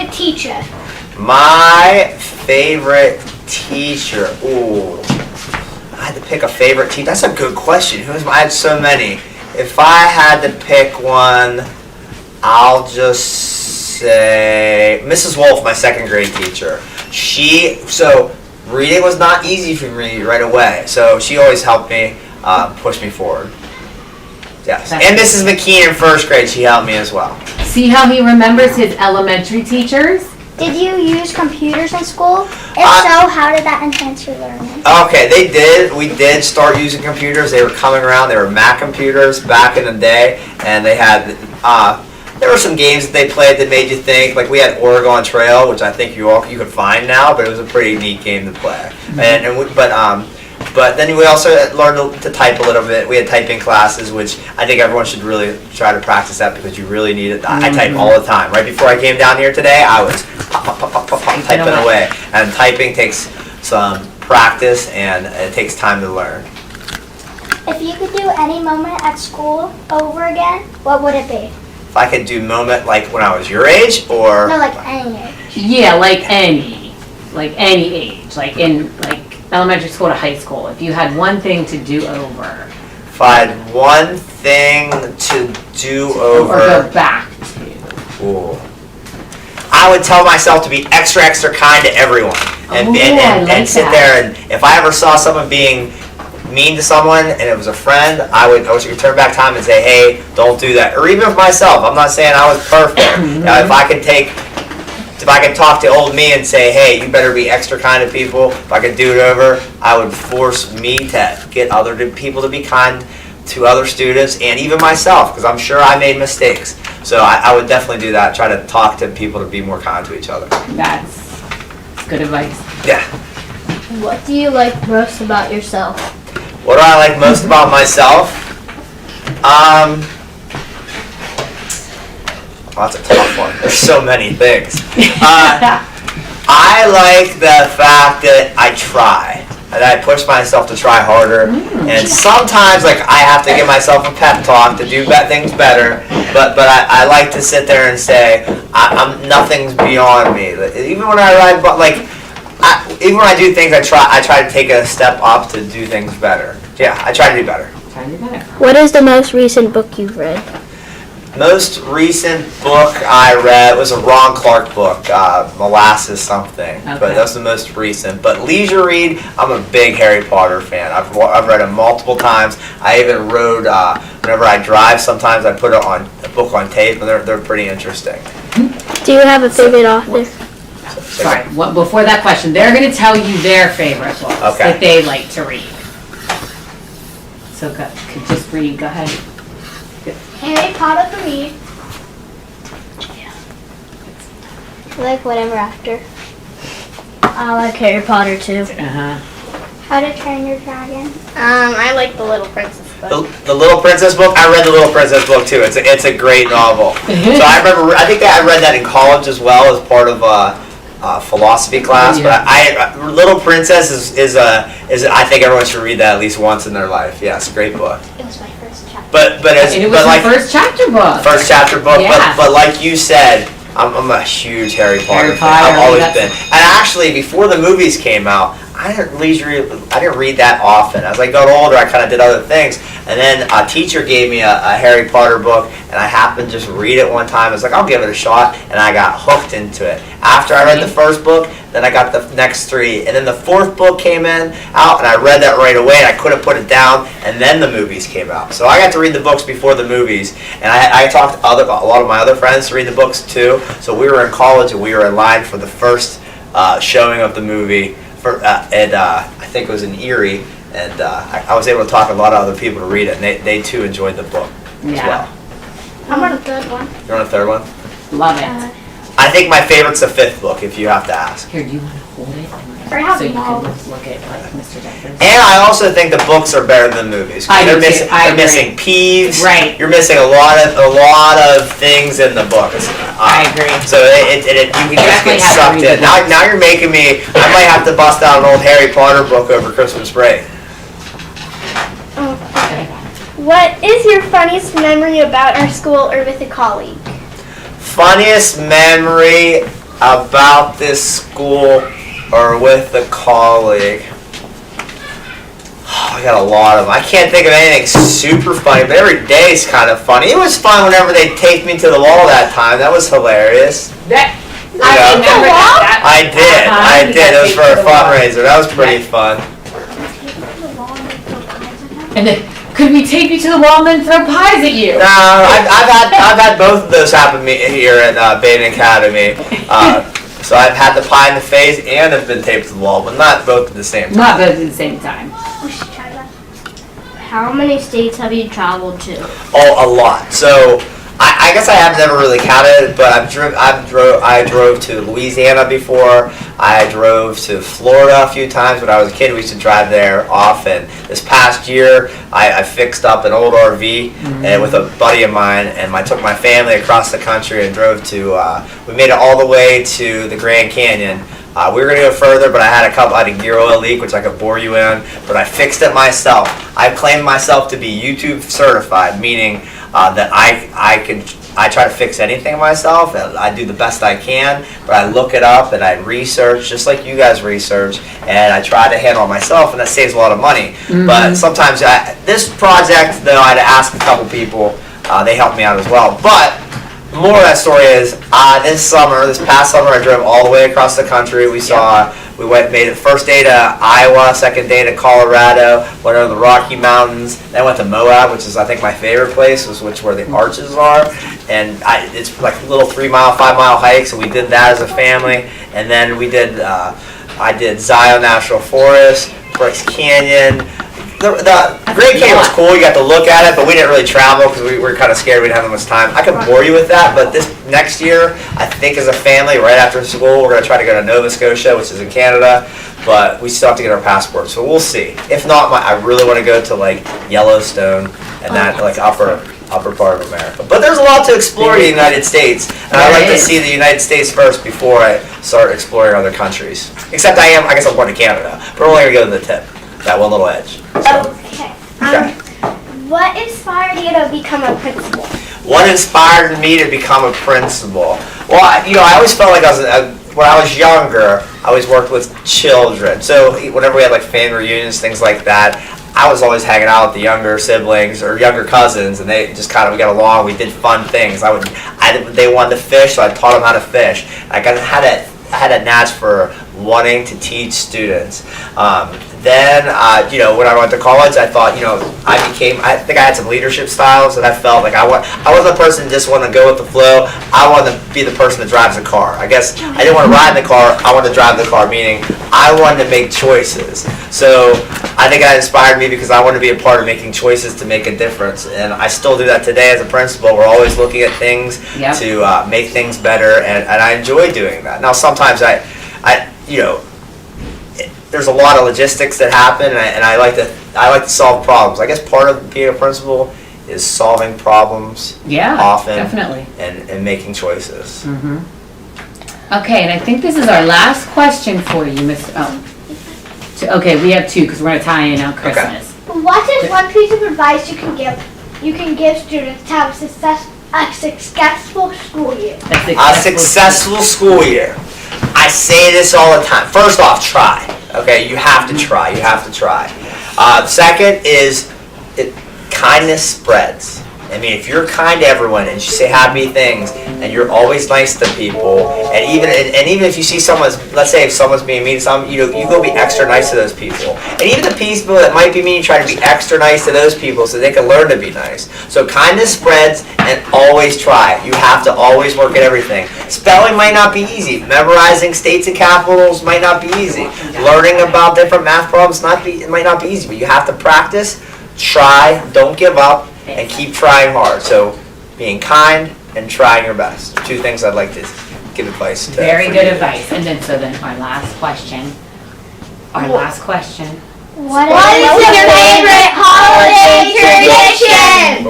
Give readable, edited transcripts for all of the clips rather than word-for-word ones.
favorite teacher? My favorite teacher. Ooh. I had to pick a favorite teacher. That's a good question. I had so many. If I had to pick one, I'll just say Mrs. Wolf, my second grade teacher. So reading was not easy for me right away. So she always helped me, push me forward. Yes. And Mrs. McKean in first grade, she helped me as well. See how he remembers his elementary teachers? Did you use computers in school? If so, how did that enhance your learning? Okay, they did. We did start using computers. They were coming around. They were Mac computers back in the day, and they had. There were some games that they played that made you think. Like we had Oregon Trail, which I think you could find now, but it was a pretty neat game to play. But then we also learned to type a little bit. We had typing classes, which I think everyone should really try to practice that because you really need it. I type all the time. Right before I came down here today, I was typing away. And typing takes some practice and it takes time to learn. If you could do any moment at school over again, what would it be? If I could do moment like when I was your age or... No, like any age. Yeah, like any age, like in elementary school to high school. If you had one thing to do over. If I had one thing to do over... Or go back to. Ooh. I would tell myself to be extra, extra kind to everyone. And sit there, and if I ever saw someone being mean to someone and it was a friend, I would turn back time and say, hey, don't do that. Or even with myself, I'm not saying I was perfect. If I could talk to old me and say, hey, you better be extra kind to people, if I could do it over, I would force me to get other people to be kind to other students and even myself, because I'm sure I made mistakes. So I would definitely do that, try to talk to people to be more kind to each other. That's good advice. Yeah. What do you like most about yourself? What do I like most about myself? That's a tough one. There's so many things. I like the fact that I try. And I push myself to try harder. And sometimes I have to give myself a pep talk to do things better. But I like to sit there and say, nothing's beyond me. Even when I ride, even when I do things, I try to take a step up to do things better. Yeah, I try to do better. What is the most recent book you've read? Most recent book I read was a Ron Clark book, Molasses something. Okay. But that's the most recent. But leisure read, I'm a big Harry Potter fan. I've read it multiple times. I even wrote, whenever I drive, sometimes I put a book on tape, and they're pretty interesting. Do you have a favorite author? Sorry, before that question, they're going to tell you their favorite books that they like to read. So could just read, go ahead. Harry Potter for me. Like whatever after. I like Harry Potter too. How to Train Your Dragon. I like The Little Princess book. The Little Princess book. I read the Little Princess book too. It's a great novel. So I think I read that in college as well as part of philosophy class. Yeah. But Little Princess is I think everyone should read that at least once in their life. Yeah, it's a great book. It was my first chapter. And it was the first chapter book. First chapter book. Yeah. But like you said, I'm a huge Harry Potter fan. I've always been. And actually, before the movies came out, I didn't read that often. As I got older, I kind of did other things. And then a teacher gave me a Harry Potter book, and I happened to just read it one time. I was like, I'll give it a shot, and I got hooked into it. After I read the first book, then I got the next three. And then the fourth book came out, and I read that right away, and I couldn't put it down, and then the movies came out. So I got to read the books before the movies, and I talked to a lot of my other friends to read the books too. So we were in college, and we were in line for the first showing of the movie. I think it was in Erie, and I was able to talk to a lot of other people to read it, and they too enjoyed the book as well. I'm on a third one. You're on a third one? Love it. I think my favorite's the fifth book, if you have to ask. Here, do you want to hold it? Or have So you them all. can look at Mr. Deckers. And I also think the books are better than the movies. I do They're too. I agree. missing peeves. Right. You're missing a lot of things in the books. I agree. So you can just get Definitely have to sucked read in. the Now you're making me. I might have to bust out an old Harry Potter book over Christmas break. What is your funniest memory about our school or with a colleague? Funniest memory. about this school or with the colleague. I got a lot of them. I can't think of anything super funny, but every day is kind of funny. It was fun whenever they taped me to the wall that time. That was hilarious. That, Yeah. I remember that. I did. Uh-huh, I you did. got It was taped for to a the wall. fundraiser. That was pretty fun. And then, could we tape you to the wall and then throw pies at you? No, I've had both of those happen to me here at Baden Academy. So I've had the pie in the face and have been taped to the wall, but not both at the same time. Not both at the same time. We should try that. How many states have you traveled to? Oh, a lot. So I guess I have never really counted, but I drove to Louisiana before. I drove to Florida a few times when I was a kid. We used to drive there often. This past year, I fixed up an old RV and with a buddy of mine, and I took my family across the country and drove to. We made it all the way to the Grand Canyon. We were going to go further, but I had a gear oil leak, which I could bore you in, but I fixed it myself. I claimed myself to be YouTube certified, meaning that I try to fix anything myself. I do the best I can, but I look it up and I research, just like you guys research, and I try to handle it myself, and that saves a lot of money. But sometimes, this project, though, I had to ask a couple people. They helped me out as well. But the moral of that story is, this past summer, I drove all the way across the country. Made it first day to Iowa, second day to Colorado, went over the Rocky Mountains, then went to Moab, which is I think my favorite place, where the arches are, and it's like little 3-mile, 5-mile hikes, and we did that as a family, and then I did Zion National Forest, Bryce Canyon. The Grand Canyon was cool, you got to look at it, but we didn't really travel because we were kind of scared we didn't have that much time. I could bore you with that, but this next year, I think as a family, right after school, we're going to try to go to Nova Scotia, which is in Canada, but we still have to get our passports, so we'll see. If not, I really want to go to like Yellowstone and that like upper part of America. But there's a lot to explore in the United States, and I like to see the United States first before I start exploring other countries. Except I guess I'm going to Canada, but we're only going to go to the tip, that one little edge. So. Okay. Okay. What inspired you to become a principal? What inspired me to become a principal? Well, I always felt like when I was younger, I always worked with children. So whenever we had like family reunions, things like that, I was always hanging out with the younger siblings or younger cousins, and they just we got along. We did fun things. They wanted to fish, so I taught them how to fish. I had a knack for wanting to teach students. Then, when I went to college, I thought, I think I had some leadership styles that I felt like I wasn't a person who just wanted to go with the flow. I wanted to be the person that drives the car. I guess I didn't want to ride in the car, I wanted to drive the car, meaning I wanted to make choices. So I think that inspired me because I wanted to be a part of making choices to make a difference. And I still do that today as a principal. We're always looking at things to make things better, and I enjoy doing that. Now, sometimes there's a lot of logistics that happen, and I like to solve problems. I guess part of being a principal is solving problems often, definitely, and making choices. Okay, and I think this is our last question for you, Miss. Okay, we have two because we're gonna tie in on Christmas. What is one piece of advice you can give students to have a successful school year? A successful school year. I say this all the time. First off, try. Okay, you have to try. You have to try. Second is kindness spreads. I mean, if you're kind to everyone and you say happy things and you're always nice to people, and even if you see let's say if someone's being mean to someone, you go be extra nice to those people. And even the people that might be mean, you try to be extra nice to those people so they can learn to be nice. So kindness spreads, and always try. You have to always work at everything. Spelling might not be easy. Memorizing states and capitals might not be easy. Learning about different math problems might not be easy, but you have to practice, try, don't give up, and keep trying hard. So being kind and trying your best. Two things I'd like to give advice to. Very good advice. And then our last question. What is your favorite holiday tradition?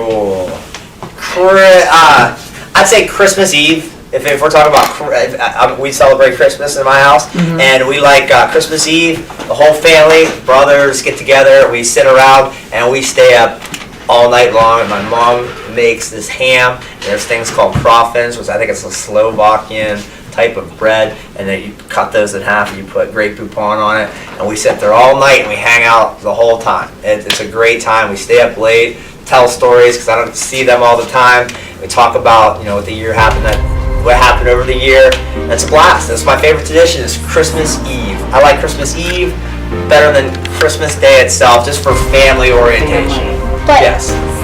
I'd say Christmas Eve. If we're talking about, we celebrate Christmas in my house, and we like Christmas Eve. The whole family, brothers get together. We sit around and we stay up all night long, and my mom makes this ham. There's things called crofins, which I think it's a Slovakian type of bread, and then you cut those in half and you put Great Poupon on it, and we sit there all night and we hang out the whole time. It's a great time. We stay up late, tell stories because I don't see them all the time. We talk about what the year happened, what happened over the year. And it's a blast. That's my favorite tradition is Christmas Eve. I like Christmas Eve better than Christmas Day itself, just for family orientation. But Yes.